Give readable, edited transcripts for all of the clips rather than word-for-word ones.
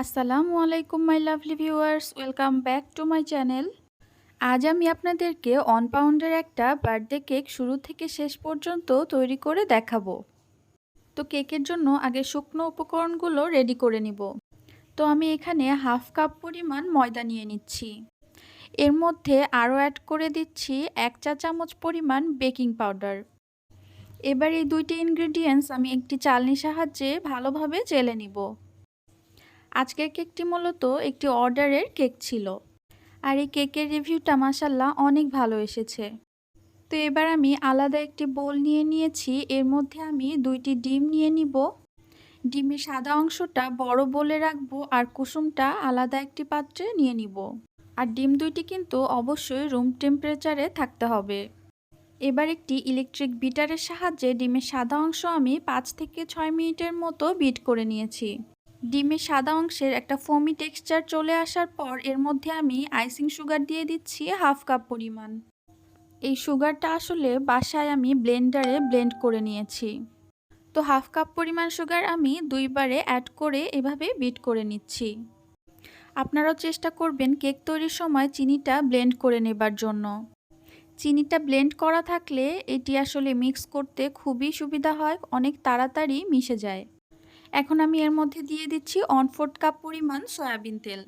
আসসালামু আলাইকুম my lovely viewers, welcome back to my channel. আজ আমি আপনাদেরকে 1 পাউন্ডের একটা বার্থডে কেক শুরু থেকে শেষ পর্যন্ত তৈরি করে দেখাবো। তো কেকের জন্য আগে শুকনো উপকরণগুলো রেডি করে নিব। তো আমি এখানে হাফ কাপ পরিমাণ ময়দা নিয়ে নিচ্ছি। এর মধ্যে আরও অ্যাড করে দিচ্ছি 1 চা চামচ পরিমাণ বেকিং পাউডার। এবার এই দুইটি ইনগ্রেডিয়েন্টস আমি একটি চালনির সাহায্যে ভালোভাবে চেলে নিব। আজকের কেকটি মূলত একটি অর্ডারের কেক ছিল, আর এই কেকের রিভিউটা মাশাআল্লাহ অনেক ভালো এসেছে। তো এবার আমি আলাদা একটি বোল নিয়ে নিয়েছি। এর মধ্যে আমি 2টি ডিম নিয়ে নিব। ডিমের সাদা অংশটা বড় বোলে রাখবো আর কুসুমটা আলাদা একটি পাত্রে নিয়ে নিব। আর ডিম দুইটি কিন্তু অবশ্যই রুম টেম্পারেচারে থাকতে হবে। এবার একটি ইলেকট্রিক বিটারের সাহায্যে ডিমের সাদা অংশ আমি 5 থেকে 6 মিনিটের মতো বিট করে নিয়েছি। ডিমের সাদা অংশের একটা ফোমি টেক্সচার চলে আসার পর এর মধ্যে আমি আইসিং সুগার দিয়ে দিচ্ছি হাফ কাপ পরিমাণ। এই সুগারটা আসলে বাসায় আমি ব্লেন্ডারে ব্লেন্ড করে নিয়েছি। তো হাফ কাপ পরিমাণ সুগার আমি 2বারে অ্যাড করে এভাবে বিট করে নিচ্ছি। আপনারাও চেষ্টা করবেন কেক তৈরির সময় চিনিটা ব্লেন্ড করে নেবার জন্য। চিনিটা ব্লেন্ড করা থাকলে এটি আসলে মিক্স করতে খুবই সুবিধা হয়, অনেক তাড়াতাড়ি মিশে যায়। এখন আমি এর মধ্যে দিয়ে দিচ্ছি 1/4 কাপ পরিমাণ সয়াবিন তেল।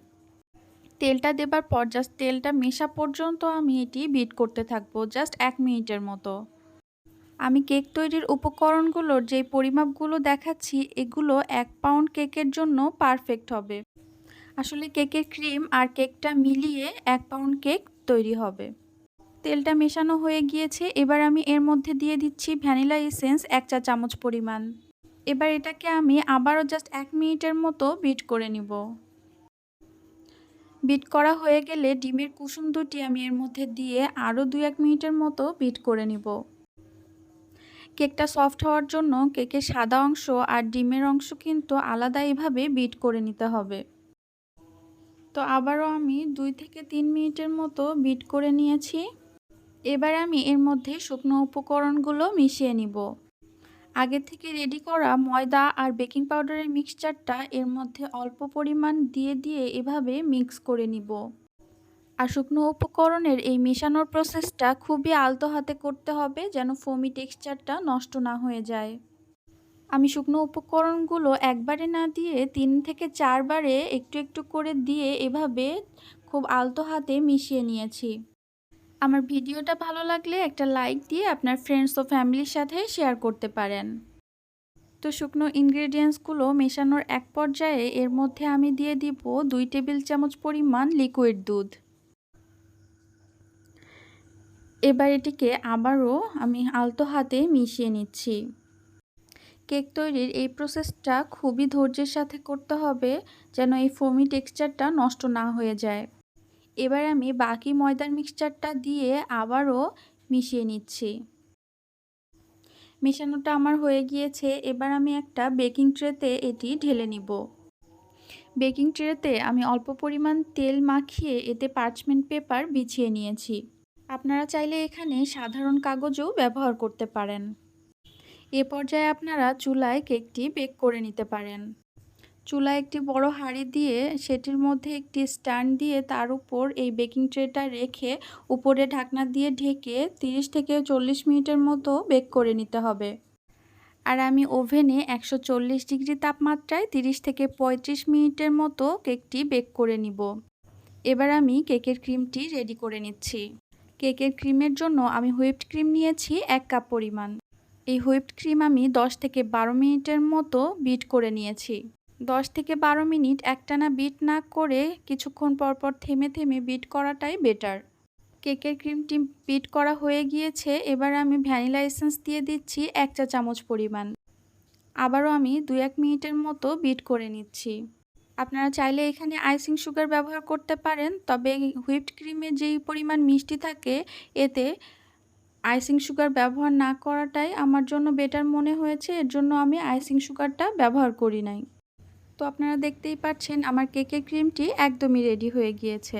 তেলটা দেবার পর জাস্ট তেলটা মেশা পর্যন্ত আমি এটি বিট করতে থাকবো জাস্ট 1 মিনিটের মতো। আমি কেক তৈরির উপকরণগুলোর যে পরিমাপগুলো দেখাচ্ছি এগুলো 1 পাউন্ড কেকের জন্য পারফেক্ট হবে। আসলে কেকের ক্রিম আর কেকটা মিলিয়ে 1 পাউন্ড কেক তৈরি হবে। তেলটা মেশানো হয়ে গিয়েছে। এবার আমি এর মধ্যে দিয়ে দিচ্ছি ভ্যানিলা এসেন্স 1 চা চামচ পরিমাণ। এবার এটাকে আমি আবারও জাস্ট 1 মিনিটের মতো বিট করে নিব। বিট করা হয়ে গেলে ডিমের কুসুম দুটি আমি এর মধ্যে দিয়ে আরও 2-1 মিনিটের মতো বিট করে নিব। কেকটা সফট হওয়ার জন্য কেকের সাদা অংশ আর ডিমের অংশ কিন্তু আলাদা এভাবে বিট করে নিতে হবে। তো আবারও আমি 2 থেকে 3 মিনিটের মতো বিট করে নিয়েছি। এবার আমি এর মধ্যে শুকনো উপকরণগুলো মিশিয়ে নিব। আগে থেকে রেডি করা ময়দা আর বেকিং পাউডারের মিক্সচারটা এর মধ্যে অল্প পরিমাণ দিয়ে এভাবে মিক্স করে নিব। আর শুকনো উপকরণের এই মেশানোর প্রসেসটা খুবই আলতো হাতে করতে হবে যেন ফোমি টেক্সচারটা নষ্ট না হয়ে যায়। আমি শুকনো উপকরণগুলো একবারে না দিয়ে 3 থেকে 4 বারে একটু একটু করে দিয়ে এভাবে খুব আলতো হাতে মিশিয়ে নিয়েছি। আমার ভিডিওটা ভালো লাগলে একটা লাইক দিয়ে আপনার ফ্রেন্ডস ও ফ্যামিলির সাথে শেয়ার করতে পারেন। তো শুকনো ইনগ্রেডিয়েন্টসগুলো মেশানোর এক পর্যায়ে এর মধ্যে আমি দিয়ে দিব 2 টেবিল চামচ পরিমাণ লিকুইড দুধ। এবার এটিকে আবারও আমি আলতো হাতে মিশিয়ে নিচ্ছি। কেক তৈরির এই প্রসেসটা খুবই ধৈর্যের সাথে করতে হবে যেন এই ফোমি টেক্সচারটা নষ্ট না হয়ে যায়। এবার আমি বাকি ময়দার মিক্সচারটা দিয়ে আবারও মিশিয়ে নিচ্ছি। মেশানোটা আমার হয়ে গিয়েছে। এবার আমি একটা বেকিং ট্রেতে এটি ঢেলে নিব। বেকিং ট্রেতে আমি অল্প পরিমাণ তেল মাখিয়ে এতে পার্চমেন্ট পেপার বিছিয়ে নিয়েছি। আপনারা চাইলে এখানে সাধারণ কাগজও ব্যবহার করতে পারেন। এ পর্যায়ে আপনারা চুলায় কেকটি বেক করে নিতে পারেন। চুলায় একটি বড় হাঁড়ি দিয়ে সেটির মধ্যে একটি স্ট্যান্ড দিয়ে তার উপর এই বেকিং ট্রেটা রেখে উপরে ঢাকনা দিয়ে ঢেকে 30 থেকে 40 মিনিটের মতো বেক করে নিতে হবে। আর আমি ওভেনে 140 ডিগ্রি তাপমাত্রায় 30 থেকে 35 মিনিটের মতো কেকটি বেক করে নিব। এবার আমি কেকের ক্রিমটি রেডি করে নিচ্ছি। কেকের ক্রিমের জন্য আমি হুইপড ক্রিম নিয়েছি 1 কাপ পরিমাণ। এই হুইপড ক্রিম আমি 10 থেকে 12 মিনিটের মতো বিট করে নিয়েছি। 10 থেকে 12 মিনিট একটানা বিট না করে কিছুক্ষণ পরপর থেমে থেমে বিট করাটাই বেটার। কেকের ক্রিমটি বিট করা হয়ে গিয়েছে। এবার আমি ভ্যানিলা এসেন্স দিয়ে দিচ্ছি 1 চা চামচ পরিমাণ। আবারও আমি 2-1 মিনিটের মতো বিট করে নিচ্ছি। আপনারা চাইলে এখানে আইসিং সুগার ব্যবহার করতে পারেন, তবে হুইপড ক্রিমে যেই পরিমাণ মিষ্টি থাকে এতে আইসিং সুগার ব্যবহার না করাটাই আমার জন্য বেটার মনে হয়েছে। এর জন্য আমি আইসিং সুগারটা ব্যবহার করি নাই। তো আপনারা দেখতেই পাচ্ছেন আমার কেকের ক্রিমটি একদমই রেডি হয়ে গিয়েছে।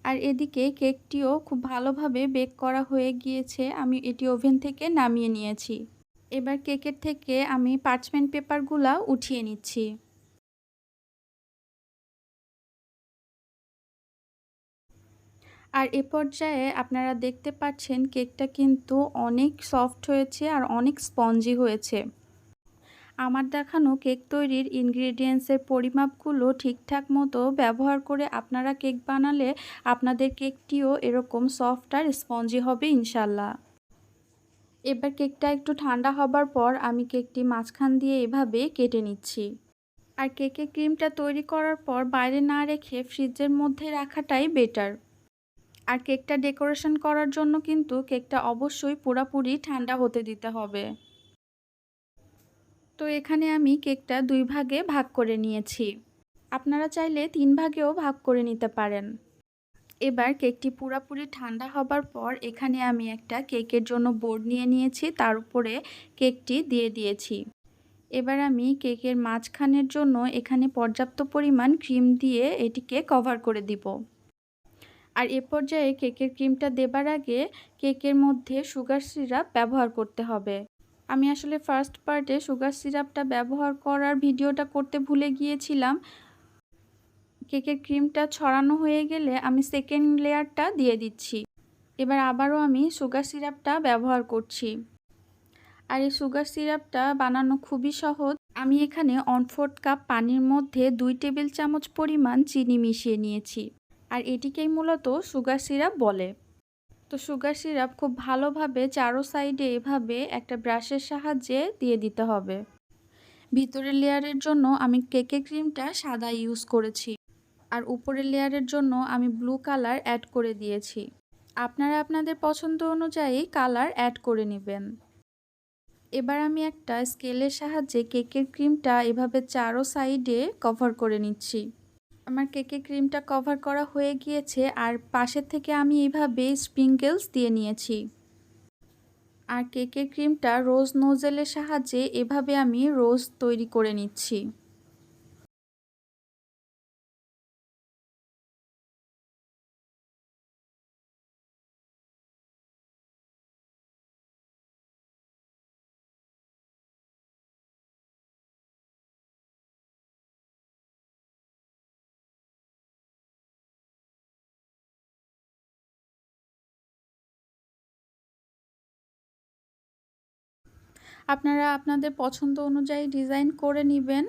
আর এদিকে কেকটিও খুব ভালোভাবে বেক করা হয়ে গিয়েছে। আমি এটি ওভেন থেকে নামিয়ে নিয়েছি। এবার কেকের থেকে আমি পার্চমেন্ট পেপারগুলা উঠিয়ে নিচ্ছি। আর এ পর্যায়ে আপনারা দেখতে পাচ্ছেন কেকটা কিন্তু অনেক সফট হয়েছে আর অনেক স্পঞ্জি হয়েছে। আমার দেখানো কেক তৈরির ইনগ্রেডিয়েন্টসের পরিমাপগুলো ঠিকঠাক মতো ব্যবহার করে আপনারা কেক বানালে আপনাদের কেকটিও এরকম সফট আর স্পঞ্জি হবে ইনশাল্লাহ। এবার কেকটা একটু ঠান্ডা হবার পর আমি কেকটি মাঝখান দিয়ে এভাবে কেটে নিচ্ছি। আর কেকের ক্রিমটা তৈরি করার পর বাইরে না রেখে ফ্রিজের মধ্যে রাখাটাই বেটার। আর কেকটা ডেকোরেশন করার জন্য কিন্তু কেকটা অবশ্যই পুরোপুরি ঠান্ডা হতে দিতে হবে। তো এখানে আমি কেকটা 2 ভাগে ভাগ করে নিয়েছি। আপনারা চাইলে 3 ভাগেও ভাগ করে নিতে পারেন। এবার কেকটি পুরোপুরি ঠান্ডা হবার পর এখানে আমি একটা কেকের জন্য বোর্ড নিয়ে নিয়েছি, তার উপরে কেকটি দিয়ে দিয়েছি। এবার আমি কেকের মাঝখানের জন্য এখানে পর্যাপ্ত পরিমাণ ক্রিম দিয়ে এটিকে কভার করে দিব। আর এ পর্যায়ে কেকের ক্রিমটা দেবার আগে কেকের মধ্যে সুগার সিরাপ ব্যবহার করতে হবে। আমি আসলে ফার্স্ট পার্টে সুগার সিরাপটা ব্যবহার করার ভিডিওটা করতে ভুলে গিয়েছিলাম। কেকের ক্রিমটা ছড়ানো হয়ে গেলে আমি সেকেন্ড লেয়ারটা দিয়ে দিচ্ছি। এবার আবারও আমি সুগার সিরাপটা ব্যবহার করছি। আর এই সুগার সিরাপটা বানানো খুবই সহজ। আমি এখানে 1/4 কাপ পানির মধ্যে 2 টেবিল চামচ পরিমাণ চিনি মিশিয়ে নিয়েছি। আর এটিকেই মূলত সুগার সিরাপ বলে। তো সুগার সিরাপ খুব ভালোভাবে চারো সাইডে এভাবে একটা ব্রাশের সাহায্যে দিয়ে দিতে হবে। ভিতরের লেয়ারের জন্য আমি কেকের ক্রিমটা সাদা ইউজ করেছি। আর উপরের লেয়ারের জন্য আমি ব্লু কালার অ্যাড করে দিয়েছি। আপনারা আপনাদের পছন্দ অনুযায়ী কালার অ্যাড করে নেবেন। এবার আমি একটা স্কেলের সাহায্যে কেকের ক্রিমটা এভাবে চারো সাইডে কভার করে নিচ্ছি। আমার কেকের ক্রিমটা কভার করা হয়ে গিয়েছে আর পাশের থেকে আমি এইভাবে স্প্রিঙ্কেলস দিয়ে নিয়েছি। আর কেকের ক্রিমটা রোজ নোজেলের সাহায্যে এভাবে আমি রোজ তৈরি করে নিচ্ছি। আপনারা আপনাদের পছন্দ অনুযায়ী ডিজাইন করে নেবেন।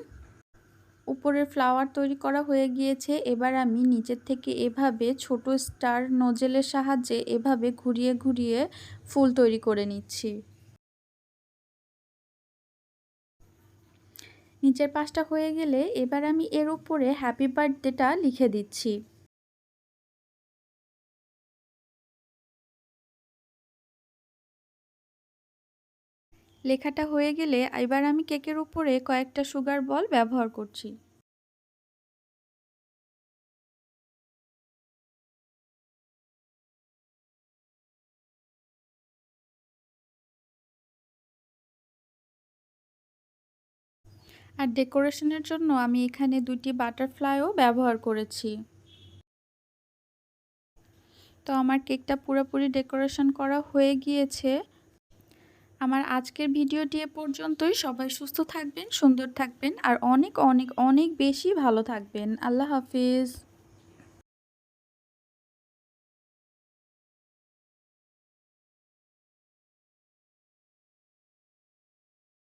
উপরের ফ্লাওয়ার তৈরি করা হয়ে গিয়েছে। এবার আমি নিচের থেকে এভাবে ছোট স্টার নোজেলের সাহায্যে এভাবে ঘুরিয়ে ঘুরিয়ে ফুল তৈরি করে নিচ্ছি। নিচের পাশটা হয়ে গেলে এবার আমি এর উপরে হ্যাপি বার্থডেটা লিখে দিচ্ছি। লেখাটা হয়ে গেলে এবার আমি কেকের উপরে কয়েকটা সুগার বল ব্যবহার করছি। আর ডেকোরেশনের জন্য আমি এখানে 2টি বাটারফ্লাইও ব্যবহার করেছি। তো আমার কেকটা পুরোপুরি ডেকোরেশন করা হয়ে গিয়েছে। আমার আজকের ভিডিওটি এ পর্যন্তই। সবাই সুস্থ থাকবেন, সুন্দর থাকবেন আর অনেক অনেক অনেক বেশি ভালো থাকবেন। আল্লাহ হাফিজ।